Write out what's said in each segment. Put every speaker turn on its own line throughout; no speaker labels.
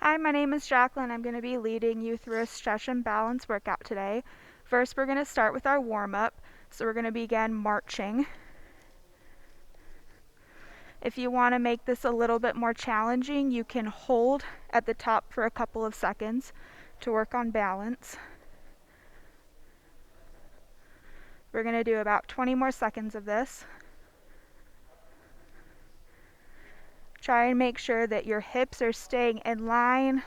Hi, my name is Jaclyn. I'm going to be leading you through a stretch and balance workout today. First, we're going to start with our warm-up. So we're going to begin marching. If you want to make this a little bit more challenging, you can hold at the top for a couple of seconds to work on balance. We're going to do about 20 more seconds of this. Try and make sure that your hips are staying in line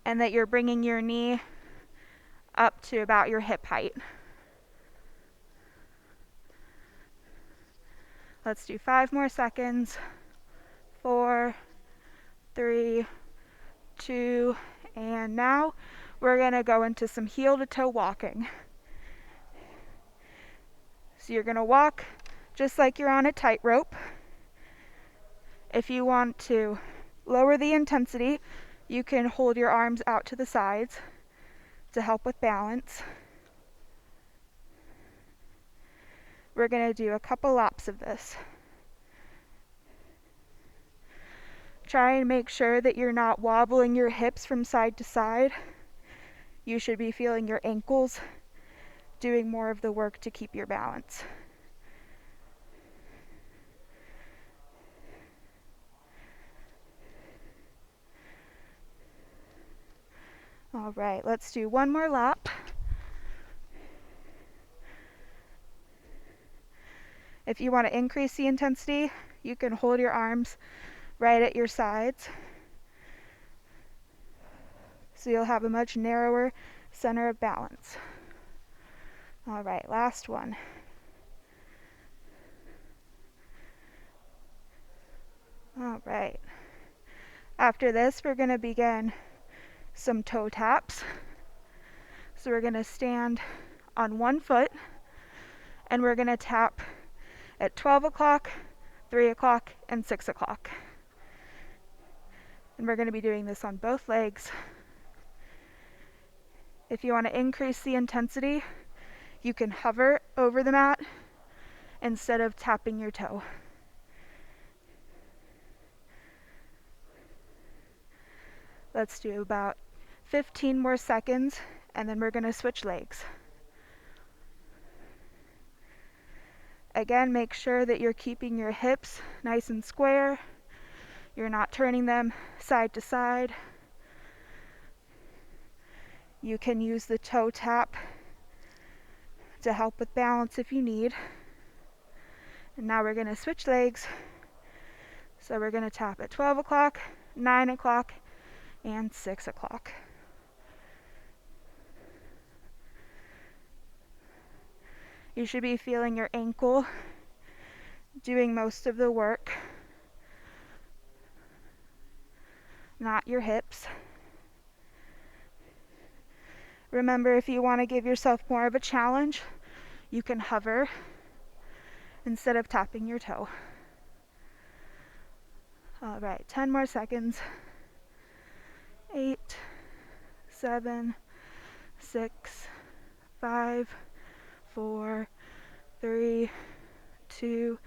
and that you're bringing your knee up to about your hip height. Let's do 5 more seconds. 4, 3, 2, and now we're going to go into some heel to toe walking. So you're going to walk just like you're on a tightrope. If you want to lower the intensity, you can hold your arms out to the sides to help with balance. We're going to do a couple laps of this. Try and make sure that you're not wobbling your hips from side to side. You should be feeling your ankles doing more of the work to keep your balance. All right, let's do one more lap. If you want to increase the intensity, you can hold your arms right at your sides. So you'll have a much narrower center of balance. All right, last one. All right. After this, we're going to begin some toe taps. So we're going to stand on one foot and we're going to tap at 12 o'clock, 3 o'clock, and 6 o'clock. And we're going to be doing this on both legs. If you want to increase the intensity, you can hover over the mat instead of tapping your toe. Let's do about 15 more seconds, and then we're going to switch legs. Again, make sure that you're keeping your hips nice and square. You're not turning them side to side. You can use the toe tap to help with balance if you need. And now we're going to switch legs. So we're going to tap at 12 o'clock, 9 o'clock, and 6 o'clock. You should be feeling your ankle doing most of the work, not your hips. Remember, if you want to give yourself more of a challenge, you can hover instead of tapping your toe. All right, 10 more seconds. 8, 7, 6, 5, 4, 3, 2,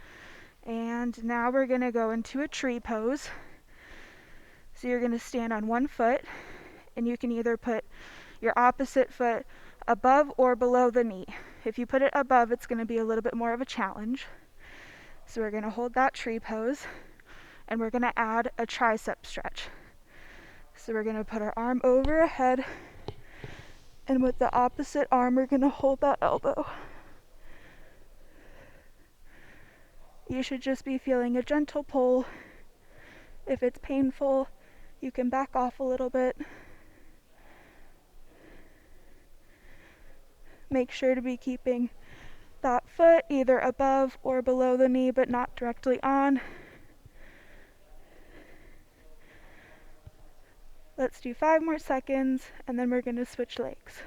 and now we're going to go into a tree pose. So you're going to stand on one foot, and you can either put your opposite foot above or below the knee. If you put it above, it's going to be a little bit more of a challenge. So we're going to hold that tree pose, and we're going to add a tricep stretch. So we're going to put our arm over our head, and with the opposite arm, we're going to hold that elbow. You should just be feeling a gentle pull. If it's painful, you can back off a little bit. Make sure to be keeping that foot either above or below the knee, but not directly on. Let's do 5 more seconds, and then we're going to switch legs.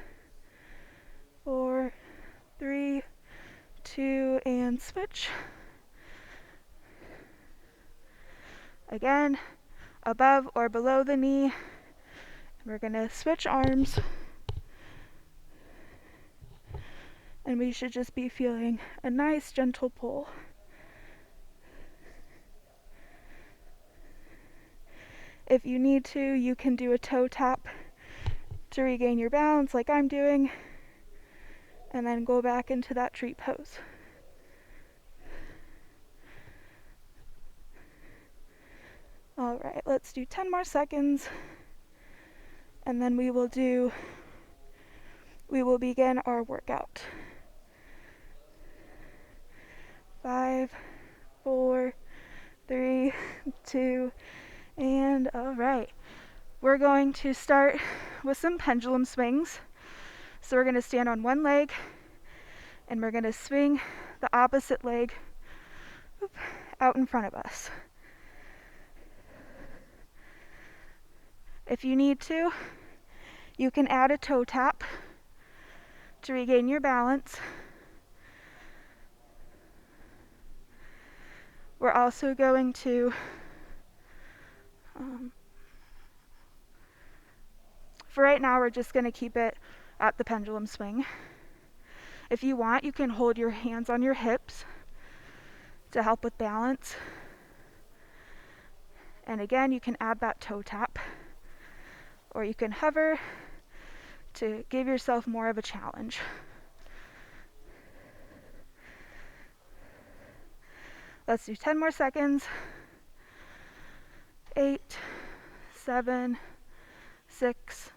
4, 3, 2, and switch. Again, above or below the knee. We're going to switch arms. And we should just be feeling a nice gentle pull. If you need to, you can do a toe tap to regain your balance like I'm doing, and then go back into that tree pose. All right, let's do 10 more seconds, and then we will begin our workout. 5, 4, 3, 2, and all right. We're going to start with some pendulum swings. So we're going to stand on one leg, and we're going to swing the opposite leg out in front of us. If you need to, you can add a toe tap to regain your balance. We're also going to for right now, we're just going to keep it at the pendulum swing. If you want, you can hold your hands on your hips to help with balance. And again, you can add that toe tap, or you can hover to give yourself more of a challenge. Let's do 10 more seconds. 8, 7, 6,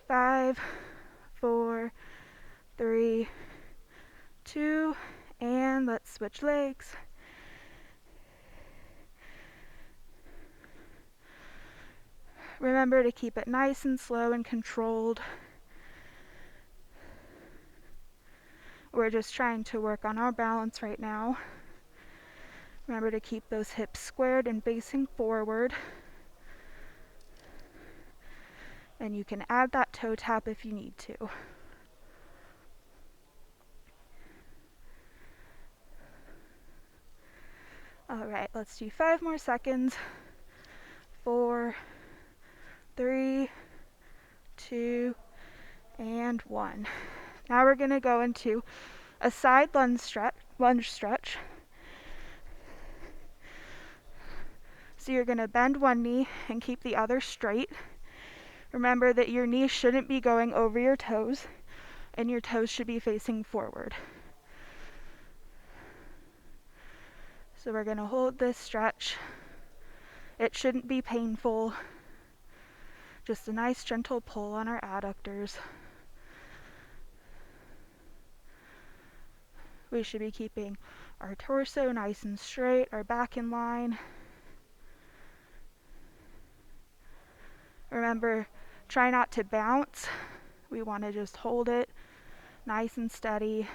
5, 4, 3, 2, and let's switch legs. Remember to keep it nice and slow and controlled. We're just trying to work on our balance right now. Remember to keep those hips squared and facing forward. And you can add that toe tap if you need to. All right, let's do 5 more seconds. 4, 3, 2, and 1. Now we're going to go into a side lunge stretch. So you're going to bend one knee and keep the other straight. Remember that your knee shouldn't be going over your toes, and your toes should be facing forward. So we're going to hold this stretch. It shouldn't be painful. Just a nice gentle pull on our adductors. We should be keeping our torso nice and straight, our back in line. Remember, try not to bounce. We want to just hold it nice and steady.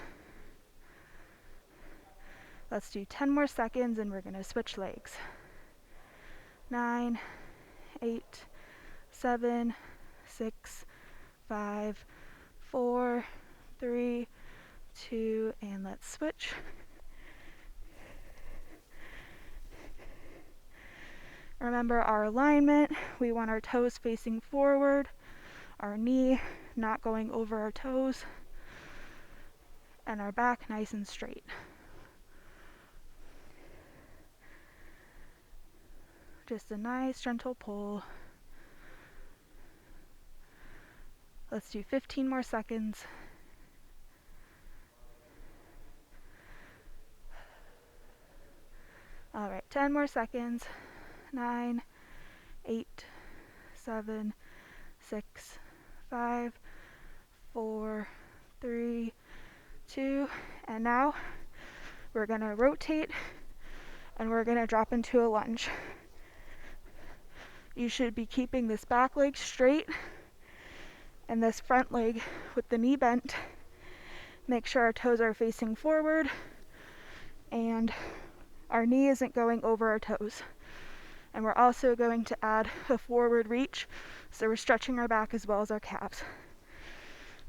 Let's do 10 more seconds, and we're going to switch legs. 9, 8, 7, 6, 5, 4, 3, 2, and let's switch. Remember our alignment. We want our toes facing forward, our knee not going over our toes, and our back nice and straight. Just a nice gentle pull. Let's do 15 more seconds. All right, 10 more seconds. 9, 8, 7, 6, 5, 4, 3, 2, and now we're going to rotate and we're going to drop into a lunge. You should be keeping this back leg straight and this front leg with the knee bent. Make sure our toes are facing forward and our knee isn't going over our toes. And we're also going to add a forward reach, so we're stretching our back as well as our calves.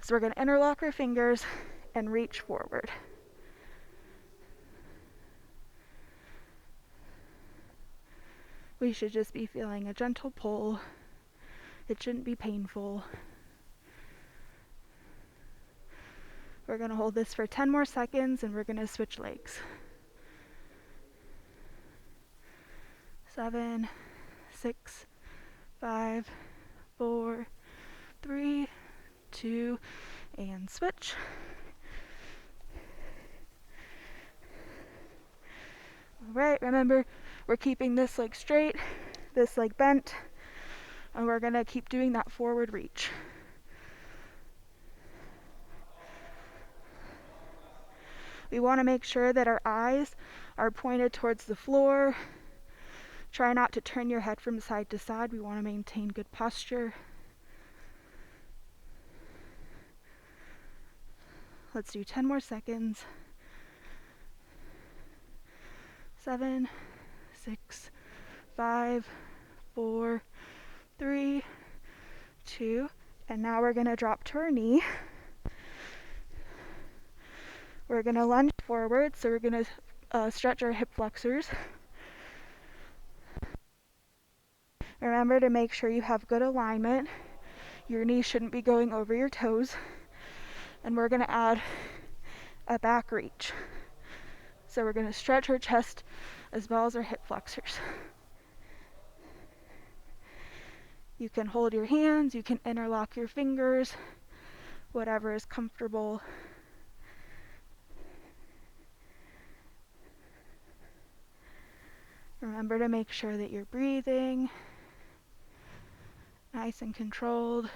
So we're going to interlock our fingers and reach forward. We should just be feeling a gentle pull. It shouldn't be painful. We're going to hold this for 10 more seconds, and we're going to switch legs. 7, 6, 5, 4, 3, 2, and switch. Alright, remember, we're keeping this leg straight, this leg bent, and we're going to keep doing that forward reach. We want to make sure that our eyes are pointed towards the floor. Try not to turn your head from side to side. We want to maintain good posture. Let's do 10 more seconds. 7, 6, 5, 4, 3, 2, and now we're going to drop to our knee. We're going to lunge forward, so we're going to stretch our hip flexors. Remember to make sure you have good alignment. Your knees shouldn't be going over your toes. And we're going to add a back reach. So we're going to stretch our chest as well as our hip flexors. You can hold your hands, you can interlock your fingers, whatever is comfortable. Remember to make sure that you're breathing nice and controlled.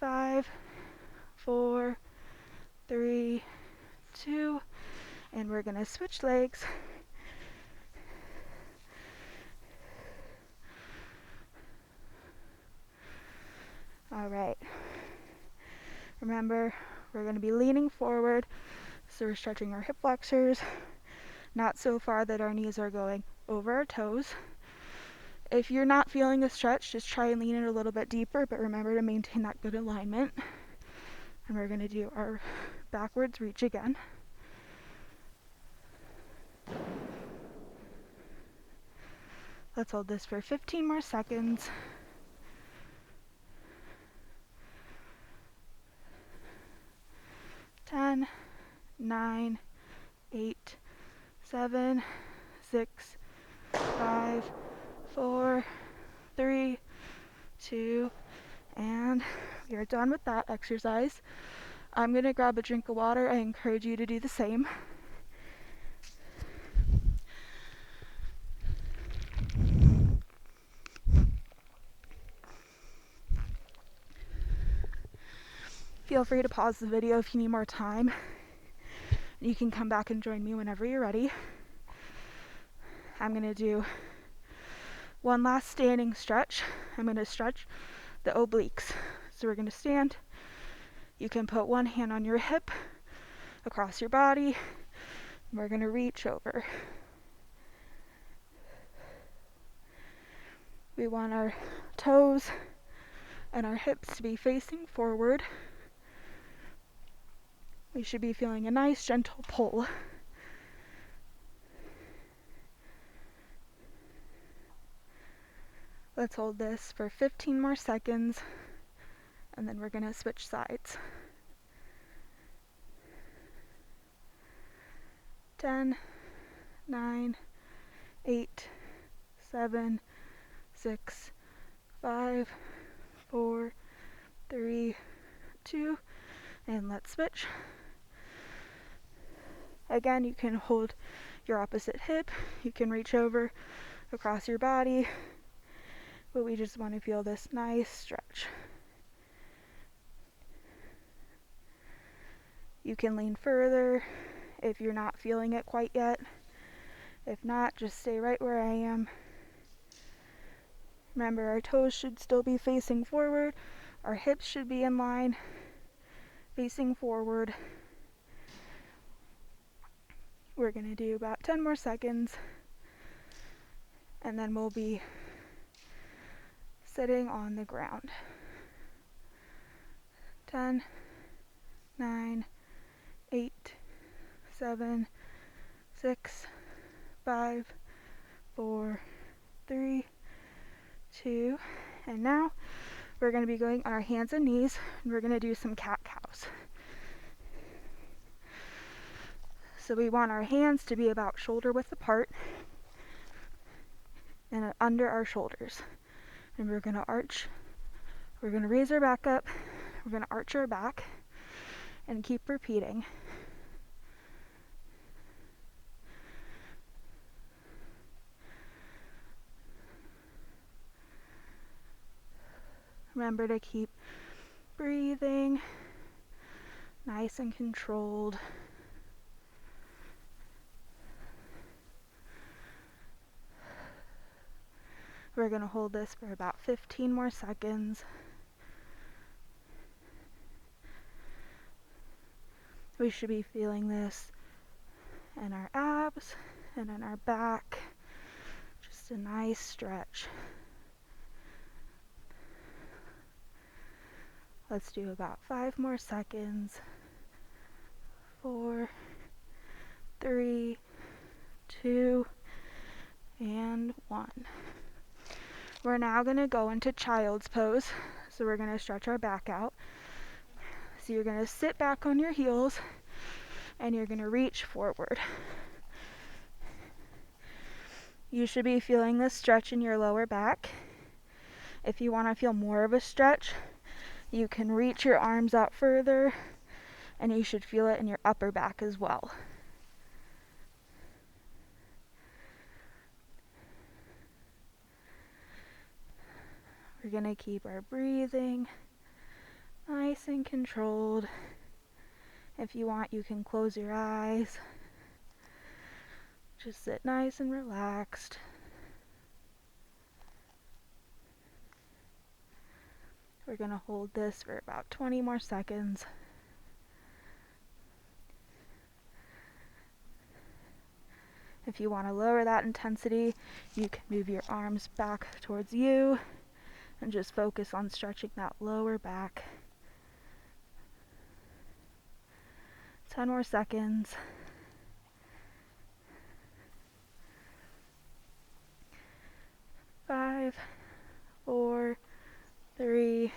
5, 4, 3, 2, and we're going to switch legs. All right. Remember, we're going to be leaning forward, so we're stretching our hip flexors, not so far that our knees are going over our toes. If you're not feeling a stretch, just try and lean it a little bit deeper, but remember to maintain that good alignment. And we're going to do our backwards reach again. Let's hold this for 15 more seconds. 10, 9, 8, 7, 6, 5, 4, 3, 2, and we are done with that exercise. I'm going to grab a drink of water. I encourage you to do the same. Feel free to pause the video if you need more time. You can come back and join me whenever you're ready. I'm going to do one last standing stretch. I'm going to stretch the obliques. So we're going to stand. You can put one hand on your hip across your body. And we're going to reach over. We want our toes and our hips to be facing forward. We should be feeling a nice gentle pull. Let's hold this for 15 more seconds, and then we're going to switch sides. 10, 9, 8, 7, 6, 5, 4, 3, 2, and let's switch. Again, you can hold your opposite hip, you can reach over across your body, but we just want to feel this nice stretch. You can lean further if you're not feeling it quite yet. If not, just stay right where I am. Remember, our toes should still be facing forward, our hips should be in line, facing forward. We're going to do about 10 more seconds, and then we'll be sitting on the ground. 10, 9, 8, 7, 6, 5, 4, 3, 2, and now we're going to be going on our hands and knees, and we're going to do some cat-cows. So we want our hands to be about shoulder width apart. and under our shoulders. And we're going to arch. We're going to raise our back up. We're going to arch our back and keep repeating. Remember to keep breathing nice and controlled. We're going to hold this for about 15 more seconds. We should be feeling this in our abs and in our back. Just a nice stretch. Let's do about 5 more seconds. 4, 3, 2, and 1. We're now going to go into child's pose. So we're going to stretch our back out. So you're going to sit back on your heels and you're going to reach forward. You should be feeling this stretch in your lower back. If you want to feel more of a stretch, you can reach your arms out further, and you should feel it in your upper back as well. We're going to keep our breathing nice and controlled. If you want, you can close your eyes. Just sit nice and relaxed. We're going to hold this for about 20 more seconds. If you want to lower that intensity, you can move your arms back towards you and just focus on stretching that lower back. 10 more seconds. 5, 4, 3,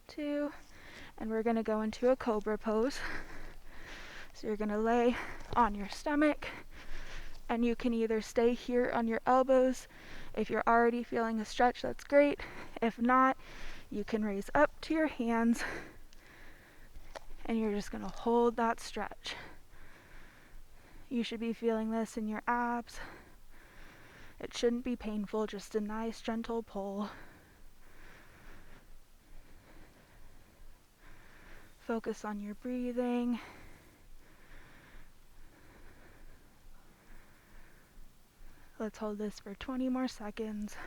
2, and we're going to go into a Cobra Pose. So you're going to lay on your stomach, and you can either stay here on your elbows. If you're already feeling a stretch, that's great. If not, you can raise up to your hands, and you're just going to hold that stretch. You should be feeling this in your abs. It shouldn't be painful, just a nice gentle pull. Focus on your breathing. Let's hold this for 20 more seconds.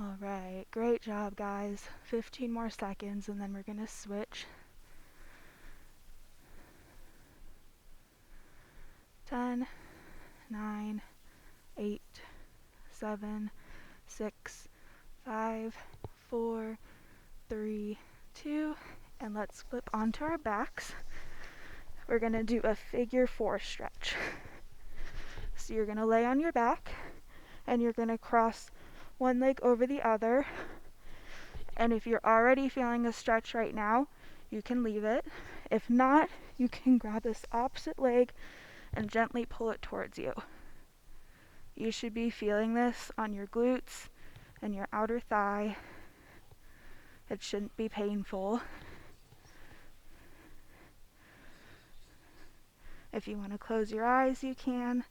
All right, great job, guys. 15 more seconds, and then we're going to switch. 10, 9, 8, 7, 6, 5, 4, 3, 2, and let's flip onto our backs. We're going to do a figure 4 stretch. So you're going to lay on your back, and you're going to cross one leg over the other. And if you're already feeling a stretch right now, you can leave it. If not, you can grab this opposite leg and gently pull it towards you. You should be feeling this on your glutes and your outer thigh. It shouldn't be painful. If you want to close your eyes, you can.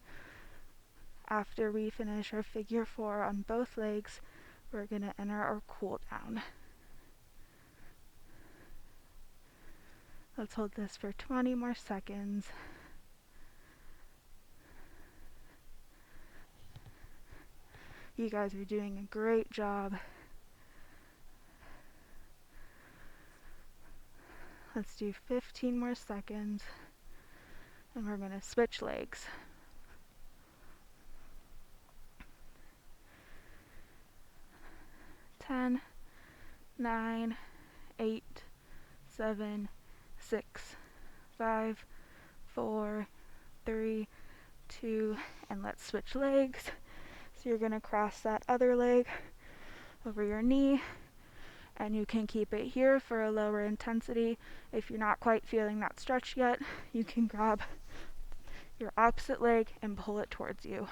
After we finish our figure 4 on both legs, we're going to enter our cool down. Let's hold this for 20 more seconds. You guys are doing a great job. Let's do 15 more seconds, and we're going to switch legs. 10, 9, 8, 7, 6, 5, 4, 3, 2, and let's switch legs. So you're going to cross that other leg over your knee, And you can keep it here for a lower intensity. If you're not quite feeling that stretch yet, you can grab your opposite leg and pull it towards you.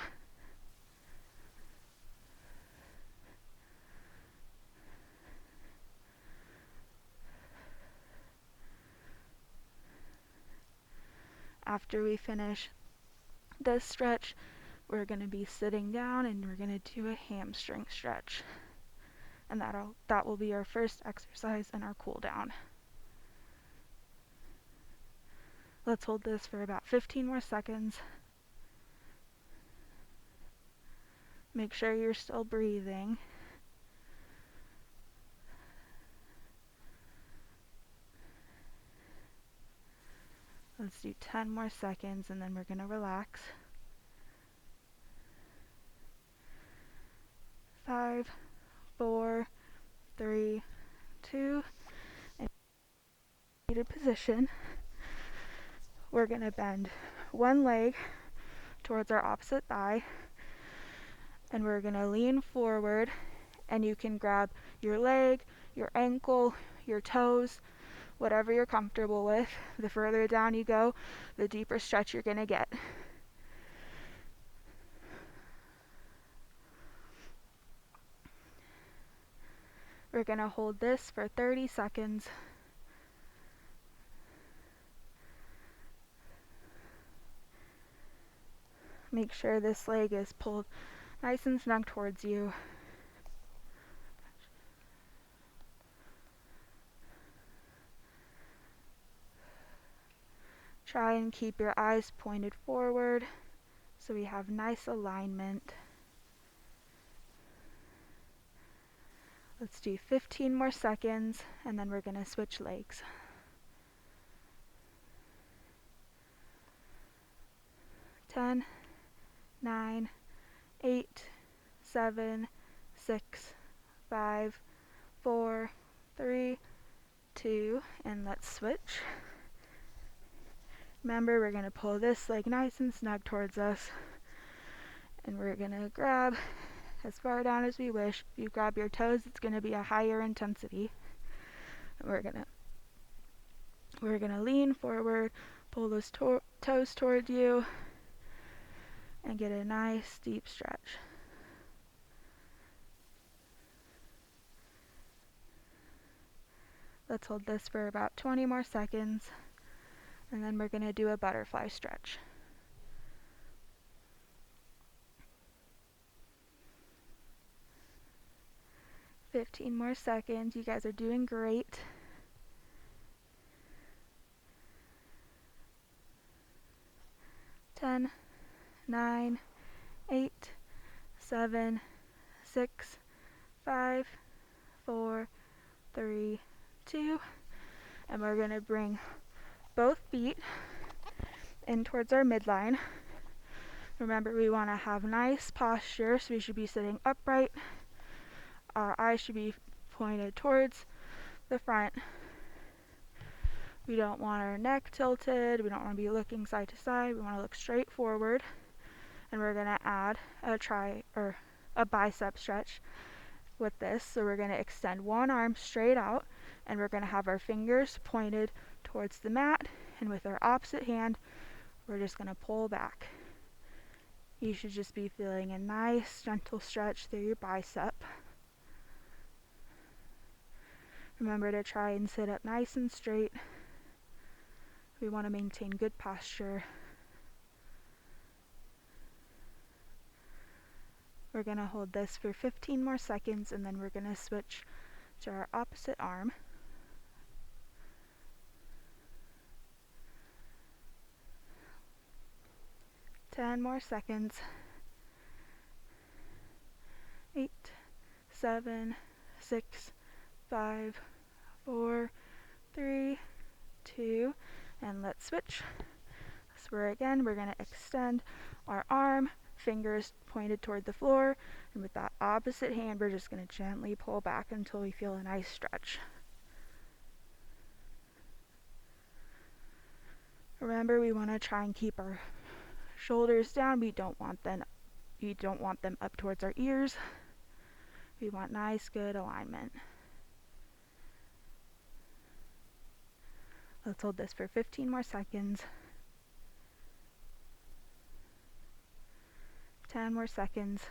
After we finish this stretch, we're going to be sitting down and we're going to do a hamstring stretch. And that will be our first exercise in our cool down. Let's hold this for about 15 more seconds. Make sure you're still breathing. Let's do 10 more seconds and then we're going to relax. 5, 4, 3, 2, and seated position. We're going to bend one leg towards our opposite thigh, and we're going to lean forward, and you can grab your leg, your ankle, your toes, whatever you're comfortable with. The further down you go, the deeper stretch you're going to get. We're going to hold this for 30 seconds. Make sure this leg is pulled nice and snug towards you. Try and keep your eyes pointed forward so we have nice alignment. Let's do 15 more seconds and then we're going to switch legs. 10, 9, 8, 7, 6, 5, 4, 3, 2, and let's switch. Remember, we're going to pull this leg nice and snug towards us, and we're going to grab as far down as we wish. If you grab your toes, it's going to be a higher intensity. And we're going to lean forward, pull those toes toward you, and get a nice deep stretch. Let's hold this for about 20 more seconds, and then we're going to do a butterfly stretch. "15 more seconds. You guys are doing great. "10, 9, 8, 7, 6, 5, 4, 3, 2, and we're going to bring both feet in towards our midline. Remember, we want to have nice posture, so we should be sitting upright. Our eyes should be pointed towards the front. We don't want our neck tilted. We don't want to be looking side to side. We want to look straight forward. And we're going to add a bicep stretch with this. So we're going to extend one arm straight out, and we're going to have our fingers pointed towards the mat, and with our opposite hand, we're just going to pull back. You should just be feeling a nice, gentle stretch through your bicep. Remember to try and sit up nice and straight. We want to maintain good posture. We're going to hold this for 15 more seconds, and then we're going to switch to our opposite arm. "10 more seconds. 8, 7, 6, 5, 4, 3, 2, and let's switch. So we're going to extend our arm, fingers pointed toward the floor, and with that opposite hand, we're just going to gently pull back until we feel a nice stretch. Remember, we want to try and keep our shoulders down. We don't want them up towards our ears. We want nice, good alignment. Let's hold this for 15 more seconds. 10 more seconds.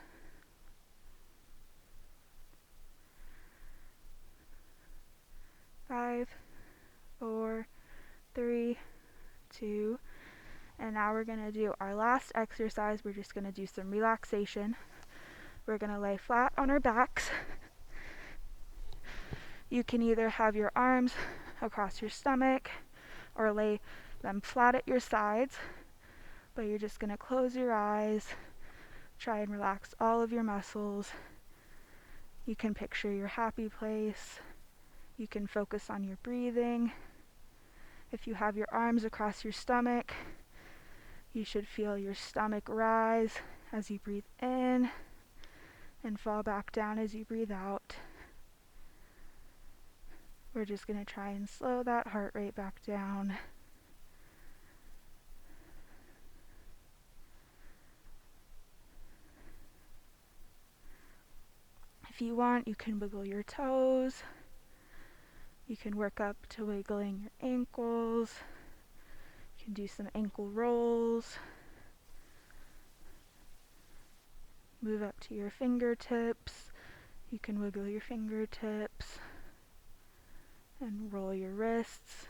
5, 4, 3, 2, and now we're going to do our last exercise. We're just going to do some relaxation. We're going to lay flat on our backs. You can either have your arms across your stomach or lay them flat at your sides, but you're just going to close your eyes, try and relax all of your muscles. You can picture your happy place. You can focus on your breathing. If you have your arms across your stomach, you should feel your stomach rise as you breathe in and fall back down as you breathe out. We're just going to try and slow that heart rate back down. If you want, you can wiggle your toes. You can work up to wiggling your ankles. You can do some ankle rolls. Move up to your fingertips. You can wiggle your fingertips and roll your wrists.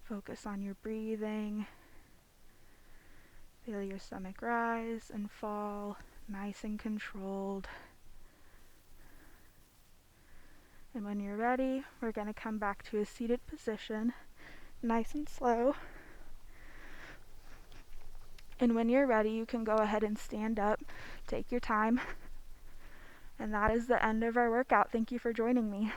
Focus on your breathing. Feel your stomach rise and fall, nice and controlled. And when you're ready, we're going to come back to a seated position, nice and slow. And when you're ready, you can go ahead and stand up, take your time. And that is the end of our workout. Thank you for joining me.